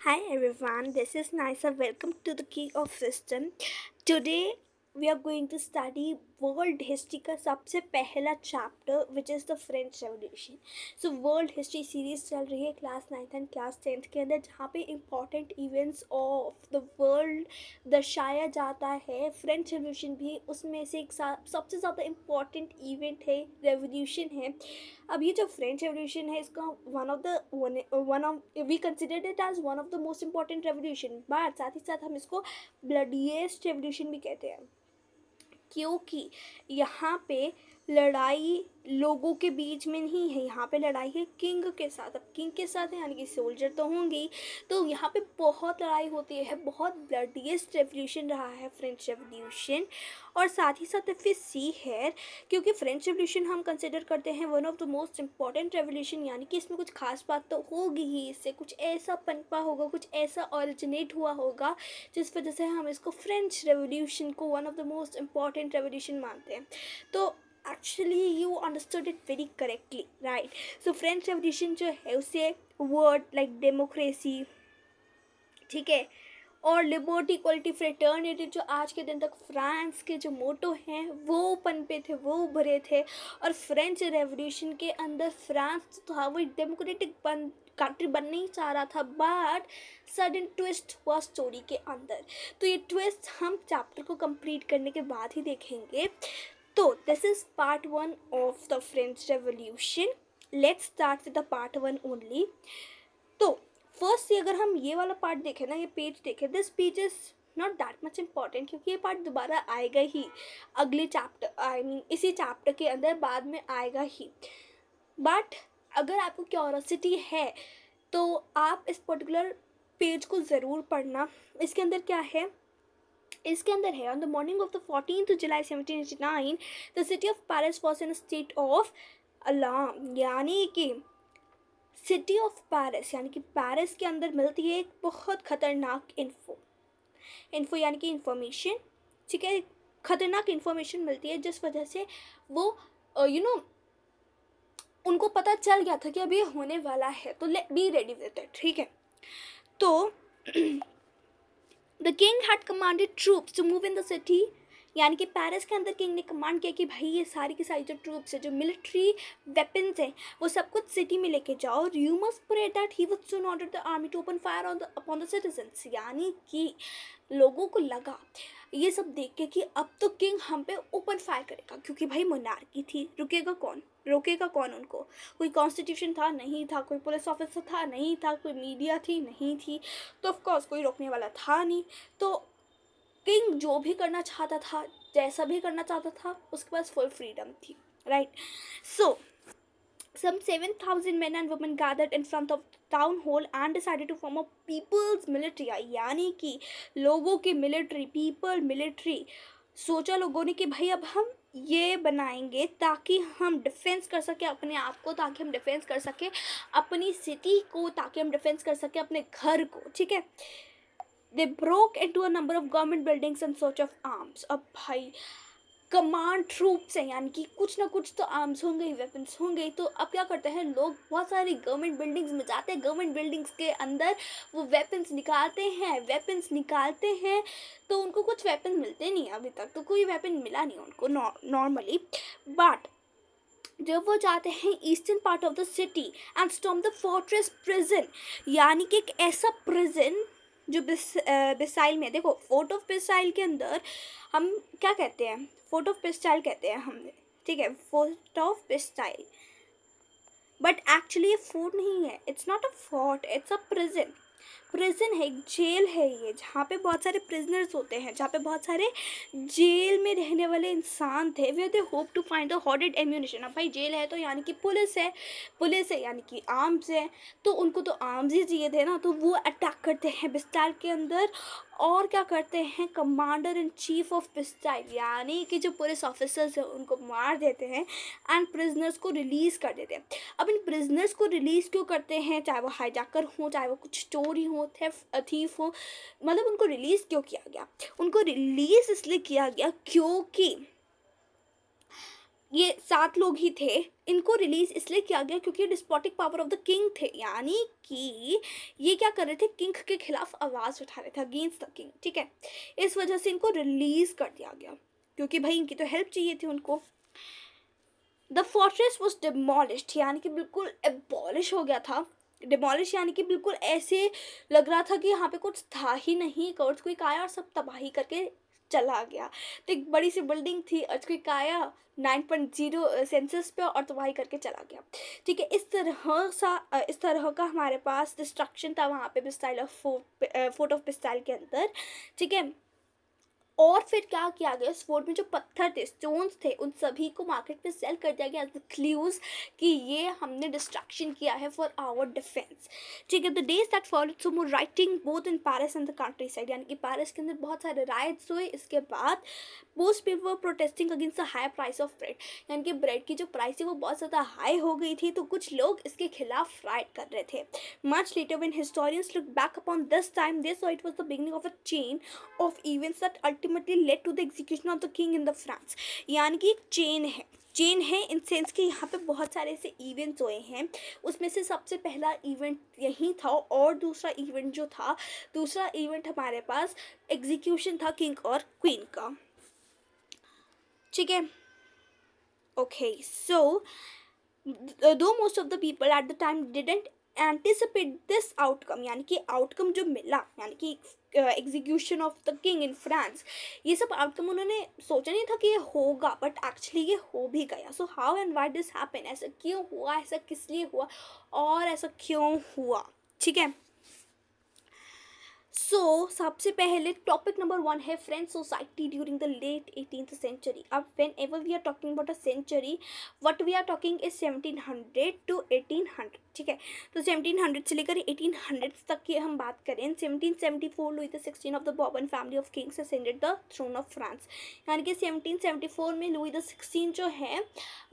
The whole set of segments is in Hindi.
Hi everyone, this is Nisa. Welcome to the Key of Wisdom. Today we are going to study world history का सबसे पहला chapter which is the French revolution. So world history series चल रही है class 9th and class 10th के अंदर, जहाँ पे important events of the world दर्शाया जाता है. फ्रेंच रेवोल्यूशन भी उसमें से एक सबसे ज़्यादा इम्पॉर्टेंट इवेंट है, रेवोल्यूशन है. अब ये जो फ्रेंच रेवोल्यूशन है, इसका one of we consider it as one of the most important revolution, but साथ ही साथ हम इसको ब्लडीएस्ट रेवोल्यूशन भी कहते हैं, क्योंकि यहाँ पे लड़ाई लोगों के बीच में नहीं है. यहाँ पे लड़ाई है किंग के साथ. अब किंग के साथ है यानी कि सोल्जर तो होंगे ही, तो यहाँ पे बहुत लड़ाई होती है. बहुत ब्लडीएस्ट रेवोल्यूशन रहा है फ्रेंच रेवोल्यूशन. और साथ ही साथ फिर सी है, क्योंकि फ्रेंच रेवोल्यूशन हम कंसिडर करते हैं one of the most important revolution, यानी कि इसमें कुछ खास बात तो होगी ही, इससे कुछ ऐसा पनपा होगा, कुछ ऐसा ऑरिजिनेट हुआ होगा जिस वजह से हम इसको फ्रेंच रेवोल्यूशन को one of the most important revolution मानते हैं. तो actually you understood it very correctly, right. So French revolution जो है उसे वर्ड लाइक डेमोक्रेसी, ठीक है, और लिबर्टी, इक्वलिटी, फ्रेटर्निटी, जो आज के दिन तक फ्रांस के जो मोटो हैं वो पनपे थे, वो उभरे थे. और फ्रेंच रेवोल्यूशन के अंदर फ्रांस तो था वो डेमोक्रेटिक कंट्री बनने ही चाह रहा था, बट सडन ट्विस्ट हुआ स्टोरी के अंदर. तो ये ट्विस्ट हम चैप्टर को कंप्लीट करने के बाद ही देखेंगे. तो this is part 1 of the French revolution. Let's start with the part 1 only. तो फर्स्ट अगर हम ये वाला पार्ट देखें ना, ये पेज देखें, this page is not that much important, क्योंकि ये पार्ट दोबारा आएगा ही अगले चैप्टर, आई मीन इसी चैप्टर के अंदर बाद में आएगा ही. बट अगर आपको क्यूरोसिटी है तो आप इस पर्टिकुलर पेज को ज़रूर पढ़ना. इसके अंदर क्या है, इसके अंदर है, on the morning of the 14th July 1789 the city of Paris was in state of alarm. यानी कि सिटी ऑफ पेरिस यानी कि पेरिस के अंदर मिलती है एक बहुत ख़तरनाक इन्फो यानी कि इंफॉर्मेशन, ठीक है, ख़तरनाक इन्फॉर्मेशन मिलती है, जिस वजह से वो उनको पता चल गया था कि अब ये होने वाला है, तो let be ready with it, ठीक है. तो the king had commanded troops to move in the city. यानी कि पेरिस के अंदर किंग ने कमांड किया कि भाई ये सारी की सारी जो ट्रूप्स है, जो मिलिट्री वेपन्स हैं, वो सब कुछ सिटी में लेके जाओ. You must pray that he would soon order the army to open fire on the upon the citizens. यानी कि लोगों को लगा ये सब देख के कि अब तो किंग हम पे ओपन फायर करेगा, क्योंकि भाई मोनार्की थी, रोकेगा कौन उनको. कोई कॉन्स्टिट्यूशन था नहीं था, कोई पुलिस ऑफिसर था नहीं था, कोई मीडिया थी नहीं थी, तो ऑफकोर्स कोई रोकने वाला था नहीं. तो किंग जो भी करना चाहता था, जैसा भी करना चाहता था, उसके पास फुल फ्रीडम थी, right. So some 7,000 men and women gathered in front of town hall and decided to form a people's military. यानी कि लोगों की मिलिट्री, पीपल मिलिट्री. सोचा लोगों ने कि भाई अब हम ये बनाएंगे ताकि हम डिफेंस कर सकें अपने आप को, ताकि हम डिफेंस कर सकें अपनी सिटी को, ताकि हम डिफेंस कर सकें अपने घर को, ठीक है. They broke into a number of government buildings in search of arms. अब भाई कमांड ट्रूप्स हैं, यानी कि कुछ ना कुछ तो आर्म्स होंगे ही, वेपन्स होंगे. तो अब क्या करते हैं लोग, बहुत सारी गवर्नमेंट बिल्डिंग्स में जाते हैं, गवर्नमेंट बिल्डिंग्स के अंदर वो वेपन्स निकालते हैं. तो उनको कुछ वेपन मिलते नहीं, अभी तक तो कोई वेपन मिला नहीं उनको नॉर्मली. बट जब वो जाते हैं eastern part of the city and storm the fortress prison. यानी कि एक ऐसा प्रिजन जो बिसाइल में, देखो फोर्ट ऑफ बिसाइल के अंदर हम क्या कहते हैं, फोर्ट ऑफ पिस्टाइल कहते हैं हमने, ठीक है, फोर्ट ऑफ पिस्टाइल. बट एक्चुअली ये फोर्ट नहीं है, it's not a fort, it's a prison है, एक जेल है ये, जहाँ पे बहुत सारे प्रिजनर्स होते हैं, जहाँ पे बहुत सारे जेल में रहने वाले इंसान थे. वे they hope to find the hoarded ammunition. अब भाई जेल है तो यानी कि पुलिस है यानी कि आर्म्स है, तो उनको तो आर्म्स ही चाहिए थे ना. तो वो अटैक करते हैं बिस्टाइल के अंदर, और क्या करते हैं, कमांडर इन चीफ ऑफ पिस्टाइल यानी कि जो पुलिस ऑफिसर्स हैं उनको मार देते हैं एंड प्रिजनर्स को रिलीज़ कर देते हैं. अब इन प्रिजनर्स को रिलीज़ क्यों करते हैं, चाहे वो हाईजैकर हो, चाहे वो कुछ चोरी हो, थीफ हो, मतलब उनको रिलीज़ क्यों किया गया, उनको रिलीज़ इसलिए किया गया क्योंकि ये 7 लोग ही थे। इनको रिलीज इसलिए किया गया क्योंकि despotic power of the king थे, यानी कि ये क्या कर रहे थे, किंग के खिलाफ आवाज उठा रहे थे, अगेंस्ट द किंग, ठीक है। इस वजह से इनको रिलीज कर दिया गया, क्योंकि भाई इनकी तो हेल्प चाहिए थी उनको। द फोर्ट्रेस वॉज डिमोलिश्ड, यानी कि बिल्कुल एबॉलिश हो गया था। डिमोलिश यानी कि बिल्कुल ऐसे लग रहा था कि यहाँ पे कुछ था ही नहीं, अर्थक्वेक आया और सब तबाही करके चला गया। तो एक बड़ी सी बिल्डिंग थी, अर्थक्वेक आया 9.0 सेंसस पे और तबाही करके चला गया, ठीक है। इस तरह का हमारे पास डिस्ट्रक्शन था वहाँ पे बिस्टाइल ऑफ फोर्ट ऑफ बिस्टाइल के अंदर, ठीक है। और फिर क्या किया गया, इस फोर्ट में जो पत्थर थे, स्टोन्स थे, उन सभी को मार्केट में सेल कर दिया गया एज द क्लूज कि ये हमने डिस्ट्रक्शन किया है फॉर आवर डिफेंस, ठीक है। The days that followed so more writing both in Paris and the country side, यानी कि पेरिस के अंदर बहुत सारे राइट्स हुए। इसके बाद most people were protesting against the high price of bread, यानी कि ब्रेड की जो प्राइस है वो बहुत ज़्यादा हाई हो गई थी, तो कुछ लोग इसके खिलाफ राइट कर रहे थे। Much later when historians look back upon this time they saw it was the beginning of a chain of events that ultimately led to the execution of the king in the France, यानी कि एक चेन है इन सेंस कि यहाँ पे बहुत सारे ऐसे इवेंट्स हुए हैं, उसमें से सबसे पहला इवेंट यही था। और दूसरा इवेंट हमारे पास एग्जीक्यूशन था किंग और क्वीन का, ठीक है। ओके, सो दो most of the people at the time didn't anticipate this outcome, यानी कि आउटकम जो मिला, यानी कि execution of the king in France, ये सब आउटकम उन्होंने सोचा नहीं था कि ये होगा, बट एक्चुअली ये हो भी गया। So how and why this happen, ऐसा क्यों हुआ, ऐसा किस लिए हुआ और ऐसा क्यों हुआ, ठीक है। सबसे पहले टॉपिक नंबर 1 है French society during the late 18th century. अब whenever we are talking about a century, what we are talking is 1700 to 1800, ठीक है। तो 1700 से लेकर 1800 तक की हम बात करें। 1774 Louis the 16 of the Bourbon family of kings ascended the throne of France, यानी कि 1774 में लुई द 16 जो है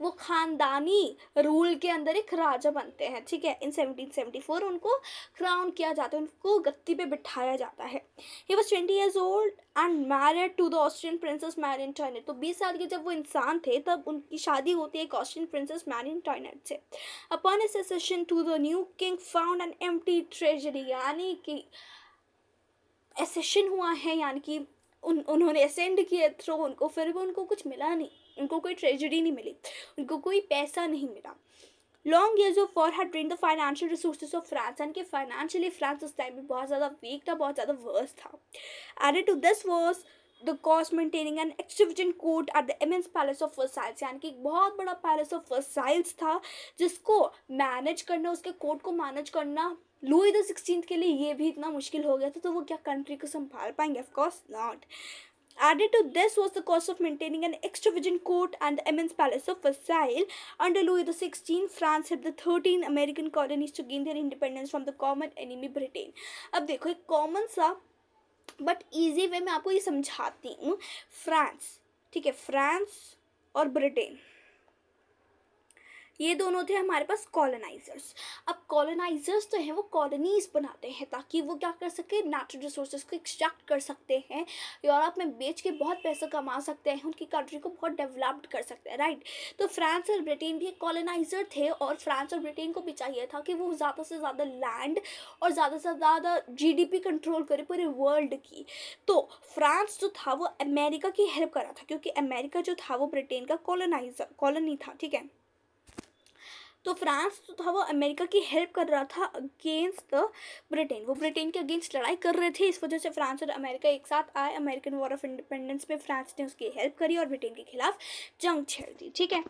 वो खानदानी रूल के अंदर एक राजा बनते हैं, ठीक है। इन 1774 उनको क्राउन किया जाता है, उनको गद्दी पे बिठाया जाता है। He was 20 years old and married to the Austrian princess Marie Antoinette. तो 20 साल के जब वो इंसान थे तब उनकी शादी होती है एक ऑस्ट्रियन प्रिंसेस मैरी एंटोइनेट से। Upon his succession to the new king found an empty treasury, यानी कि एसेशन हुआ है, यानी कि उन्होंने असेंड किया थ्रोन को, फिर भी उनको कुछ मिला नहीं, उनको कोई ट्रेजरी नहीं मिली, उनको कोई पैसा नहीं मिला। Long years of war had drained the financial resources of France, यानी कि फाइनेंशियली फ्रांस उस टाइम में बहुत ज़्यादा वीक था, बहुत ज़्यादा वर्स था। Added to this was the cost maintaining an extravagant court at the immense palace of Versailles, यानी कि एक बहुत बड़ा पैलेस ऑफ वर्साइल्स था जिसको मैनेज करना, उसके कोर्ट को मैनेज करना लुई द 16 के लिए ये भी इतना मुश्किल हो गया था, तो वो क्या कंट्री को संभाल पाएंगे? Of course not. Added to this was the cost of maintaining an extravagant court and the immense palace of Versailles. Under Louis XVI, France had the 13 American colonies to gain their independence from the common enemy Britain. अब देखो एक कॉमन सा बट ईजी वे में आपको ये समझाती हूँ। फ्रांस, ठीक है, फ्रांस और ब्रिटेन ये दोनों थे हमारे पास कॉलोनाइजर्स। अब कॉलोनाइजर्स तो हैं वो कॉलोनीज बनाते हैं ताकि वो क्या कर सके, नेचुरल रिसोर्सेज को एक्सट्रैक्ट कर सकते हैं, यूरोप में बेच के बहुत पैसा कमा सकते हैं, उनकी कंट्री को बहुत डेवलप्ड कर सकते हैं, राइट। तो फ्रांस और ब्रिटेन भी कॉलोनाइजर थे और फ्रांस और ब्रिटेन को भी चाहिए था कि वो ज़्यादा से ज़्यादा लैंड और ज़्यादा से ज़्यादा जीडीपी कंट्रोल करे पूरे वर्ल्ड की। तो फ्रांस जो था वो अमेरिका की हेल्प कर रहा था क्योंकि अमेरिका जो था वो ब्रिटेन का कॉलोनी था, ठीक है। तो फ्रांस जो था वो अमेरिका की हेल्प कर रहा था अगेंस्ट द ब्रिटेन, वो ब्रिटेन के अगेंस्ट लड़ाई कर रहे थे। इस वजह से फ्रांस और अमेरिका एक साथ आए। अमेरिकन वॉर ऑफ इंडिपेंडेंस में फ्रांस ने उसकी हेल्प करी और ब्रिटेन के खिलाफ जंग छेड़ दी, ठीक है।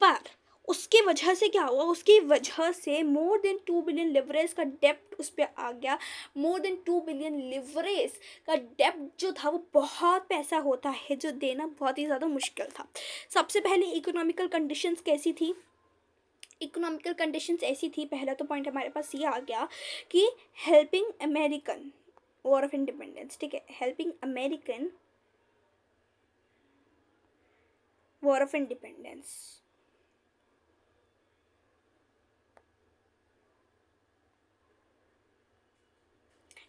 पर उसकी वजह से क्या हुआ, उसकी वजह से मोर देन 2 बिलियन लिवरेज का डेप्ट उस पर आ गया। मोर देन 2 बिलियन लिवरेज का डेप्ट जो था वो बहुत पैसा होता है जो देना बहुत ही ज़्यादा मुश्किल था। सबसे पहले इकोनॉमिकल कंडीशंस कैसी थी, इकोनॉमिकल कंडीशंस ऐसी थी, पहला तो पॉइंट हमारे पास ये आ गया कि helping American war of independence, ठीक है, helping American war of independence,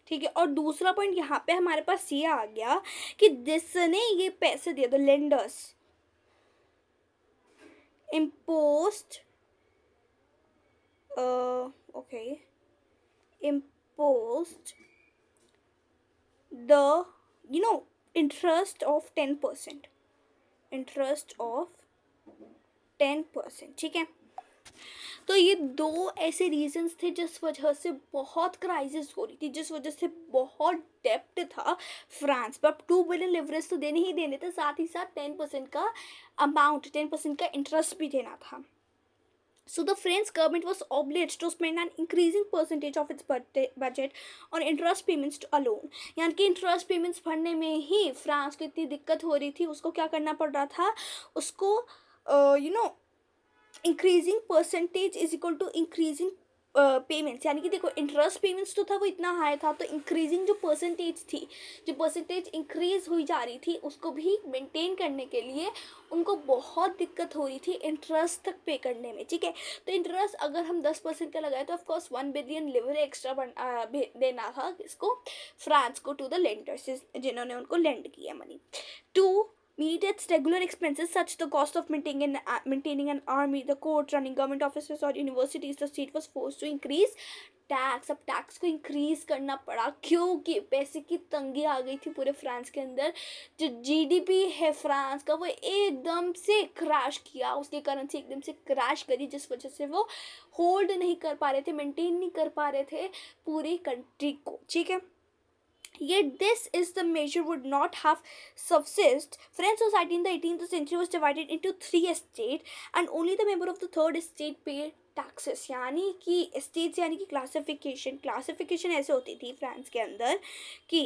ठीक है। और दूसरा पॉइंट यहाँ पे हमारे पास ये आ गया कि जिसने ये पैसे दिए, the lenders, imposed okay, imposed the, you know, interest of 10%, interest of 10%, ठीक है। तो ये दो ऐसे रीजंस थे जिस वजह से बहुत क्राइसिस हो रही थी, जिस वजह से बहुत डेप्ट था फ्रांस पर। अब 2 बिलियन लिवरेज तो देने ही देने थे, साथ ही साथ 10% का अमाउंट, 10% का इंटरेस्ट भी देना था। So the French government was obliged to spend an increasing percentage of its budget on interest payments alone। यानी कि इंटरेस्ट पेमेंट्स भरने में ही फ्रांस को इतनी दिक्कत हो रही थी, उसको क्या करना पड़ रहा था, उसको you know increasing percentage is equal to increasing payments. यानी कि देखो इंटरेस्ट पेमेंट्स तो था वो इतना हाई था, तो इंक्रीजिंग जो परसेंटेज थी, जो परसेंटेज इंक्रीज हुई जा रही थी, उसको भी मेंटेन करने के लिए उनको बहुत दिक्कत हो रही थी इंटरेस्ट तक पे करने में, ठीक है। तो इंटरेस्ट अगर हम 10% का लगाए तो ऑफकोर्स 1 बिलियन लिवर एक्स्ट्रा देना था इसको, फ्रांस को, टू द लेंडर्स, जिन्होंने उनको लेंड किया money. To meet its regular expenses such the cost of maintaining an army, the courts, running government offices or universities, the state was forced to increase tax. अब टैक्स को इंक्रीज करना पड़ा क्योंकि पैसे की तंगी आ गई थी पूरे फ्रांस के अंदर। जो जीडीपी है फ्रांस का वो एकदम से क्रैश किया, उसकी करेंसी एकदम से क्रैश करी, जिस वजह से वो होल्ड नहीं कर पा रहे थे, मेंटेन नहीं कर पा रहे थे पूरी कंट्री को, ठीक है। Yet this is the measure would not have subsist. French society in the 18th century was divided into 3 estates and only the member of the third estate paid taxes। यानी कि estates यानी कि क्लासिफिकेशन ऐसे होती थी फ्रांस के अंदर कि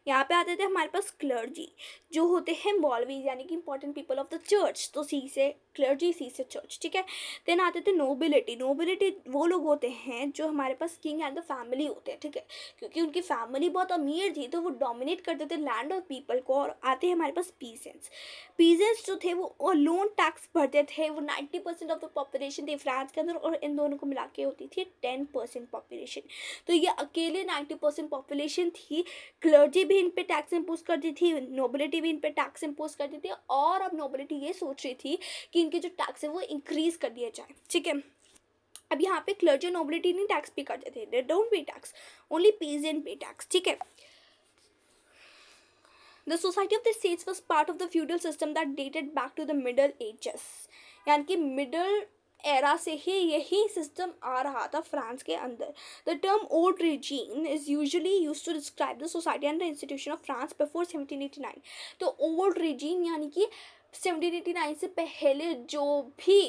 यहाँ पे आते थे हमारे पास क्लर्जी, जो होते हैं मौलवी यानी कि important people of the church, तो सी से क्लर्जी, सी से चर्च, ठीक है। देन आते थे नोबिलिटी। नोबिलिटी वो लोग होते हैं जो हमारे पास किंग एंड द फैमिली होते हैं, ठीक है, क्योंकि उनकी फैमिली बहुत अमीर थी तो वो डोमिनेट करते थे लैंड और पीपल को। और आते हैं हमारे पास पीजेंट्स। पीजेंट्स जो थे वो लोन टैक्स भरते थे, वो 90% ऑफ द पॉपुलेशन थी फ्रांस के अंदर, और इन दोनों को मिला के होती थी 10% पॉपुलेशन। तो ये अकेले 90% पॉपुलेशन थी। क्लर्जी भी इन पे टैक्स इम्पोज करती थी, नोबिलिटी भी इन पे टैक्स इम्पोज करती थी, और अब नोबिलिटी ये सोच रही थी कि इनके जो टैक्स है वो इंक्रीज कर दिया जाए, ठीक है। अब यहाँ पे क्लर्जी नोबिलिटी नहीं टैक्स पे करते थे, they don't pay tax, only peasant पे टैक्स, ठीक है। The society of the states was part of the feudal system that dated back to the Middle Ages। यानी कि मिडल एरा से ही यही सिस्टम आ रहा था फ्रांस के अंदर। The term old regime is usually used to describe the society and the institution of France before 1789। तो ओल्ड regime यानी कि 1789 से पहले जो भी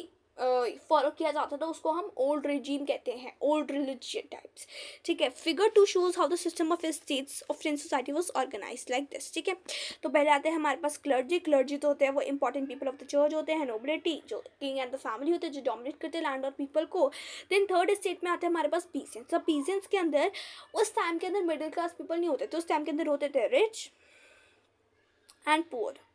फॉलो किया जाता था उसको हम ओल्ड regime कहते हैं, ओल्ड रिलीजियन टाइप्स, ठीक है। Figure two shows how the system of states of French society was organised like this, ठीक है। तो पहले आते हैं हमारे पास क्लर्जी। क्लर्जी तो होते हैं वो important people of the church होते हैं, नोबिलिटी जो किंग एंड द फैमिली होते हैं जो डोमिनेट करते हैं लैंड और पीपल को। देन थर्ड स्टेट में आते हैं हमारे पास पीसेंट्स। अब पीसेंट्स के अंदर उस टाइम के अंदर मिडिल क्लास पीपल नहीं होते थे, उस टाइम के अंदर होते थे रिच एंड पुअर,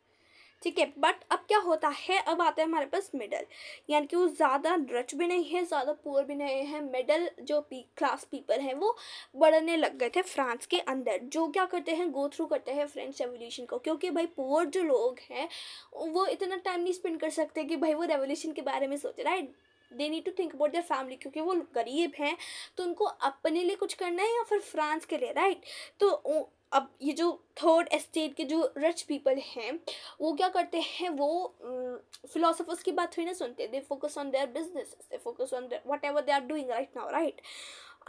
ठीक है। बट अब क्या होता है, अब आता है हमारे पास मिडल, यानी कि वो ज़्यादा रिच भी नहीं है, ज़्यादा पुअर भी नहीं है, मिडल जो क्लास पीपल हैं वो बढ़ने लग गए थे फ्रांस के अंदर, जो क्या करते हैं, गो थ्रू करते हैं फ्रेंच रेवोल्यूशन को। क्योंकि भाई पुअर जो लोग हैं वो इतना टाइम नहीं स्पेंड कर सकते कि भाई वो रेवोल्यूशन के बारे में सोचे, right. They need to think about their family, क्योंकि वो गरीब हैं तो उनको अपने लिए कुछ करना है या फिर फ्रांस के लिए, राइट। तो अब ये जो थर्ड एस्टेट के जो रिच पीपल हैं वो क्या करते हैं, वो फिलोसफर्स की बात थोड़ी ना सुनते, they focus on their business, they focus on whatever they are doing right now, right.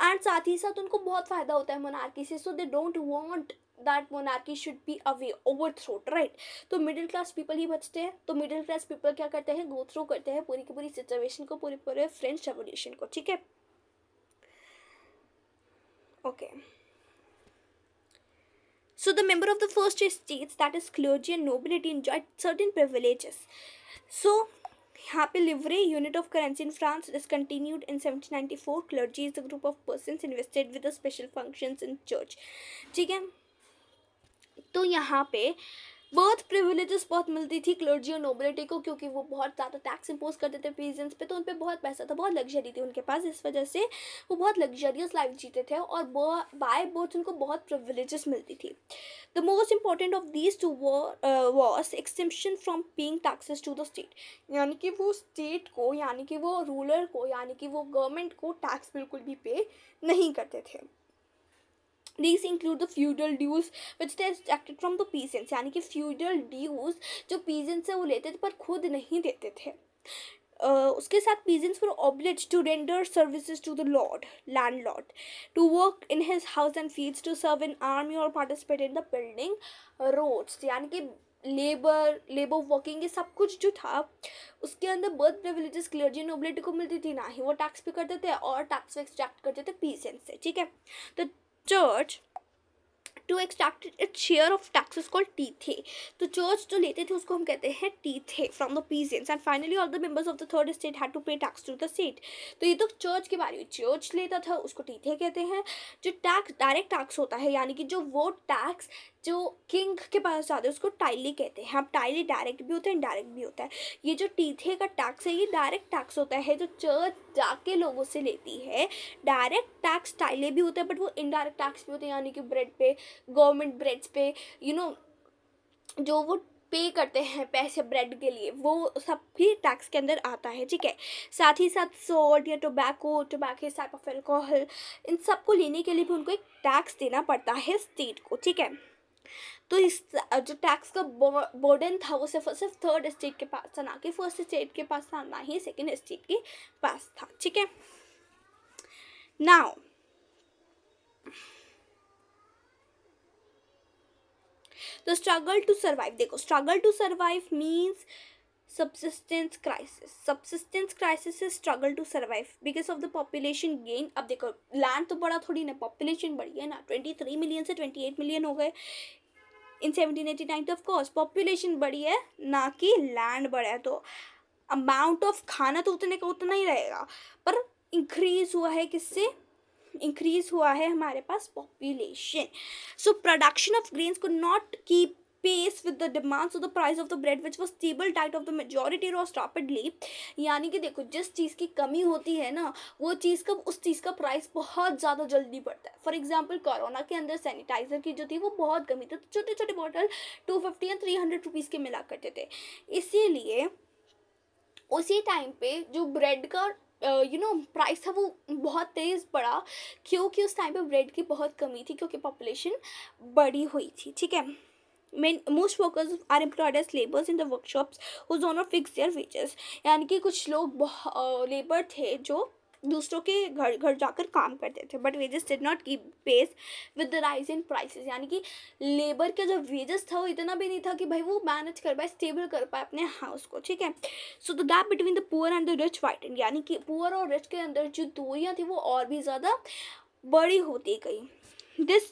And साथ ही साथ उनको बहुत फ़ायदा होता है मोनार्की से, so they don't want that monarchy should be away overthrown, right. तो मिडिल क्लास पीपल ही बचते हैं। तो मिडिल क्लास पीपल क्या करते हैं, गो थ्रू करते हैं पूरी की पूरी सिचुएशन को, पूरे फ्रेंच रेवोल्यूशन को, ठीक है। Okay So the member of the first estates, that is clergy and nobility, enjoyed certain privileges. So यहाँ पे livre unit of currency in France discontinued in 1794। Clergy is the group of persons invested with the special functions in church, ठीक है। तो यहाँ पे बर्थ प्रिविलेजेस बहुत मिलती थी क्लर्जी और नोबिलिटी को, क्योंकि वो बहुत ज़्यादा टैक्स इम्पोज करते थे पीजेंट्स पे, तो उन पे बहुत पैसा था, बहुत लग्जरी थी उनके पास, इस वजह से वो बहुत लग्जरियस लाइफ जीते थे और बाय बर्थ उनको बहुत प्रिविलेजेस मिलती थी. The most important of these two was exemption from paying taxes to the state. यानी कि वो स्टेट को, यानी कि वो रूलर को, यानी कि वो गवर्नमेंट को टैक्स बिल्कुल भी पे नहीं करते थे. These include the feudal dues which they extracted from the peasants. यानी कि feudal dues जो peasants से वो लेते थे पर खुद नहीं देते थे. उसके साथ peasants were obliged to render services to the landlord, to work in his house and fields, to serve in army or participate in the building roads. यानी कि लेबर वर्किंग ये सब कुछ जो था उसके अंदर बर्थ प्रिविलेजेस क्लर्जी नोबिलिटी को मिलती थी, ना ही वो टैक्स पे करते थे और टैक्स एक्सट्रैक्ट करते थे पीसेंट्स से. ठीक है, तो church to extract its share of taxes called tithe. तो चर्च जो लेते थे उसको हम कहते हैं tithe from the peasants. And finally all the members of the third state had to pay tax to the state. तो ये तो चर्च की बारी हुई, चर्च लेता था उसको टीथे कहते हैं. जो टैक्स डायरेक्ट टैक्स होता है, यानी कि जो वो टैक्स जो किंग के पास जाते हैं उसको टाइली कहते हैं. अब टाइली डायरेक्ट भी होता है, इनडायरेक्ट भी होता है. ये जो टीथे का टैक्स है ये डायरेक्ट टैक्स होता है जो चर्च जाके लोगों से लेती है. डायरेक्ट टैक्स टाइले भी होता है बट वो इनडायरेक्ट टैक्स भी होते हैं, यानी कि ब्रेड पे, गवर्नमेंट ब्रेड्स पे, जो वो पे करते हैं पैसे ब्रेड के लिए, वो सब भी टैक्स के अंदर आता है. ठीक है, साथ ही साथ सॉल्ट या टोबैको टाइप ऑफ एल्कोहल, इन सब को लेने के लिए भी उनको एक टैक्स देना पड़ता है स्टेट को. ठीक है, तो इस जो टैक्स का बर्डन था वो सिर्फ थर्ड स्टेट के पास था, ना कि फर्स्ट स्टेट के पास था, ना ही सेकेंड स्टेट के पास था. ठीक है, now the struggle to survive. देखो, struggle to survive means subsistence crisis is struggle to survive because of the population gain. अब देखो, लैंड तो बड़ा थोड़ी ना, पॉपुलेशन बढ़ी है ना, 23 मिलियन से 28 मिलियन हो गए इन 1789. ऑफ कोर्स पॉपुलेशन बढ़ी है, ना कि लैंड बढ़ा है, तो अमाउंट ऑफ खाना तो उतने का उतना ही रहेगा, पर इंक्रीज हुआ है किससे, इंक्रीज हुआ है हमारे पास population. So production of grains could not keep pace with the demands, so the price of the bread which was stable diet of the majority rose rapidly. यानी कि देखो, जिस चीज़ की कमी होती है ना वो चीज़ का, उस चीज़ का प्राइस बहुत ज़्यादा जल्दी बढ़ता है. फॉर एग्जांपल कोरोना के अंदर सैनिटाइजर की जो थी वो बहुत कमी थी, तो छोटे छोटे बॉटल 250 या 300 रुपीज़ के मिला करते थे. इसीलिए उसी टाइम पे जो ब्रेड का प्राइस था वो बहुत तेज़ बढ़ा, क्योंकि उस टाइम पे ब्रेड की बहुत कमी थी, क्योंकि पॉपुलेशन बढ़ी हुई थी. ठीक है, most workers are employed as laborers in the workshops whose owner fix their wages. यानी कि कुछ लोग लेबर थे जो दूसरों के घर घर जाकर काम करते थे, but wages did not keep pace with the rise in prices. यानी कि लेबर का जो वेजेस था वो इतना भी नहीं था कि भाई वो मैनेज कर पाए, स्टेबल कर पाए अपने हाउस को. ठीक है, so the gap between the poor and the rich widen. यानी कि पुअर और रिच के अंदर जो दूरियाँ थी वो और भी ज़्यादा बड़ी होती गई. This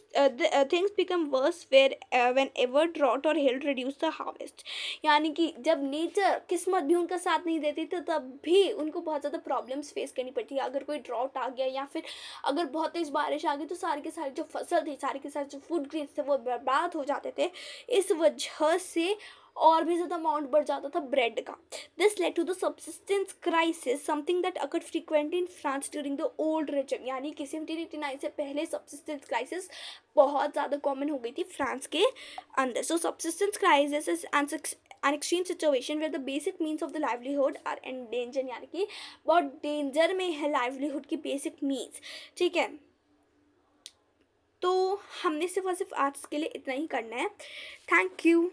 things become worse whenever drought or hail reduce the harvest. यानी कि जब नेचर किस्मत भी उनका साथ नहीं देती तो तब भी उनको बहुत ज़्यादा प्रॉब्लम्स फेस करनी पड़ती है. अगर कोई ड्राउट आ गया या फिर अगर बहुत तेज़ बारिश आ गई तो सारे के सारे जो फसल थी, सारे के सारे जो फूड ग्रेन्स थे वो बर्बाद हो जाते थे. इस वजह से और भी ज़्यादा अमाउंट बढ़ जाता था ब्रेड का. This led to the subsistence crisis, something that occurred frequently in France during the old regime. यानी कि 1789 से पहले सब्सिस्टेंस क्राइसिस बहुत ज़्यादा कॉमन हो गई थी फ्रांस के अंदर. So subsistence crisis is an extreme situation where the basic means of the livelihood are in danger. यानी कि बहुत डेंजर में है लाइवलीहुड की बेसिक मीन्स. ठीक है, तो हमने सिर्फ और सिर्फ आज के लिए इतना ही करना है. Thank you.